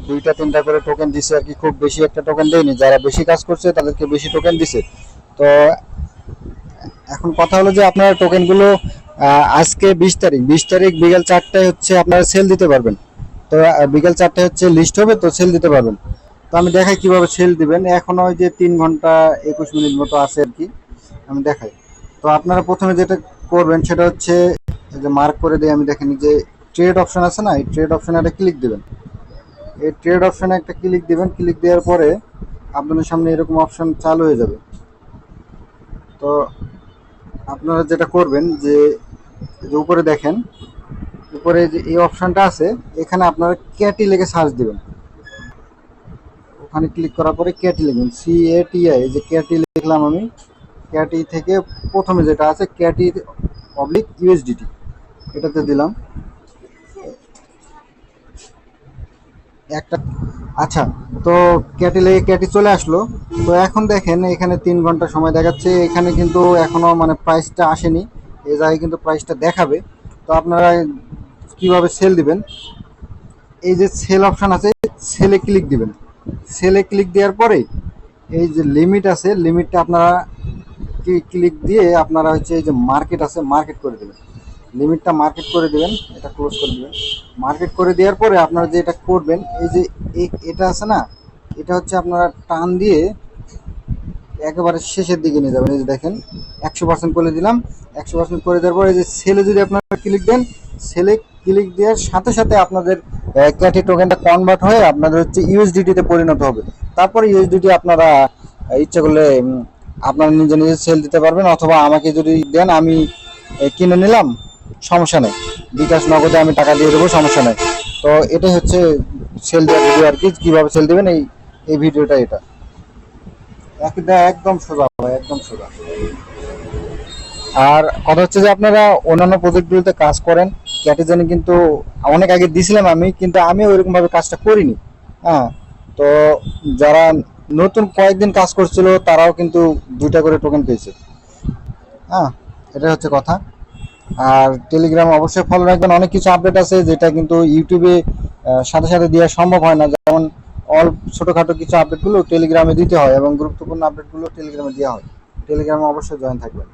দুইটা তিনটা করে টোকেন দিছে আর কি, খুব বেশি একটা টোকেন দেয়নি। যারা বেশি কাজ করছে তাদেরকে বেশি টোকেন দিছে। তো এখন কথা হলো যে আপনারা টোকেনগুলো আজকে 20 তারিখ, 20 তারিখ বিকেল 4টায় হচ্ছে আপনারা সেল দিতে পারবেন। তো বিকেল 4টায় হচ্ছে লিস্ট হবে, তো সেল দিতে পারবেন। তো আমি দেখাই কিভাবে সেল দিবেন। এখনো ওই যে 3 ঘন্টা 21 মিনিট মতো আছে আর কি, আমি দেখাই। তো আপনারা প্রথমে যেটা করবেন সেটা হচ্ছে এই যে মার্ক করে দিয়ে আমি দেখেন যে ট্রেড অপশন আছে না, এই ট্রেড অপশনে একটা ক্লিক দিবেন। এই ট্রেড অপশনে একটা ক্লিক দিবেন, ক্লিক দেওয়ার পরে আপনাদের সামনে এরকম অপশন চালু হয়ে যাবে। তো আপনারা যেটা করবেন যে উপরে দেখেন, উপরে যে এই অপশনটা আছে এখানে আপনারা ক্যাটি লিখে সার্চ দিবেন। ওখানে ক্লিক করার পরে ক্যাটি লিখবেন, CATI, এই যে ক্যাটি লিখলাম আমি। ক্যাটি থেকে প্রথমে যেটা আছে ক্যাটি USDT, এটাতে দিলাম একটা। আচ্ছা, তো ক্যাটি লেগে ক্যাটি চলে আসলো। তো এখন দেখেন এখানে 3 ঘন্টা সময় দেখাচ্ছে, এখানে কিন্তু এখনো মানে প্রাইসটা আসেনি। এই জায়গায় কিন্তু প্রাইসটা দেখাবে। তো আপনারা কিভাবে সেল দিবেন, এই যে সেল অপশন আছে, সেলে ক্লিক দিবেন। সেলে ক্লিক দেওয়ার পরে এই যে লিমিট আছে, লিমিটটা আপনারা ক্লিক দিয়ে আপনারা হচ্ছে এই যে মার্কেট আছে, মার্কেট করে দেবেন। লিমিটটা মার্কেট করে দিবেন, এটা ক্লোজ করে দিবেন। মার্কেট করে দেওয়ার পরে আপনারা যে এটা করবেন, এই যে এটা আছে না, এটা হচ্ছে আপনারা টান দিয়ে একেবারে শেষের দিকে নিয়ে যাবেন। এই যে দেখেন 100% করে দিলাম। 100% করে দেওয়ার পরে এই যে সেলে যদি আপনারা ক্লিক দেন, সেলে ক্লিক দেওয়ার সাথে সাথে আপনাদের ক্যাটি টোকেনটা কনভার্ট হয়ে আপনাদের হচ্ছে ইউএসডিটিতে পরিণত হবে। তারপর ইউএসডিটি আপনারা ইচ্ছা করলে আপনারা নিজে নিজে সেল দিতে পারবেন, অথবা আমাকে যদি দেন আমি কিনে নিলাম, সমস্যা নেই। বিকাশ নগদে আমি টাকা দিয়ে দেবো, সমস্যা নেই। তো এটাই হচ্ছে সেল দেওয়ার ভিডিও আর কি, কীভাবে সেল দেবেন এই এই ভিডিওটা। এটা একদম সোজা ভাই, একদম সোজা। আর কথা হচ্ছে যে আপনারা অন্যান্য প্রজেক্টগুলোতে কাজ করেন, ক্যাটিজেনে কিন্তু অনেক আগে দিছিলাম আমি, কিন্তু আমি ওইরকম ভাবে কাজটা করিনি। হ্যাঁ, তো যারা নতুন কয়েকদিন কাজ করছিল তারাও কিন্তু 2টা করে টোকেন পেয়েছে। হ্যাঁ, এটা হচ্ছে কথা। আর টেলিগ্রাম অবশ্যই ফলো রাখবেন, অনেক কিছু আপডেট আছে যেটা কিন্তু ইউটিউবে সাথে সাথে দেওয়া সম্ভব হয় না। যেমন ছোটোখাটো কিছু আপডেটগুলো টেলিগ্রামে দিতে হয়, এবং গুরুত্বপূর্ণ আপডেটগুলো টেলিগ্রামে দেওয়া হয়। টেলিগ্রামে অবশ্যই জয়েন থাকবেন।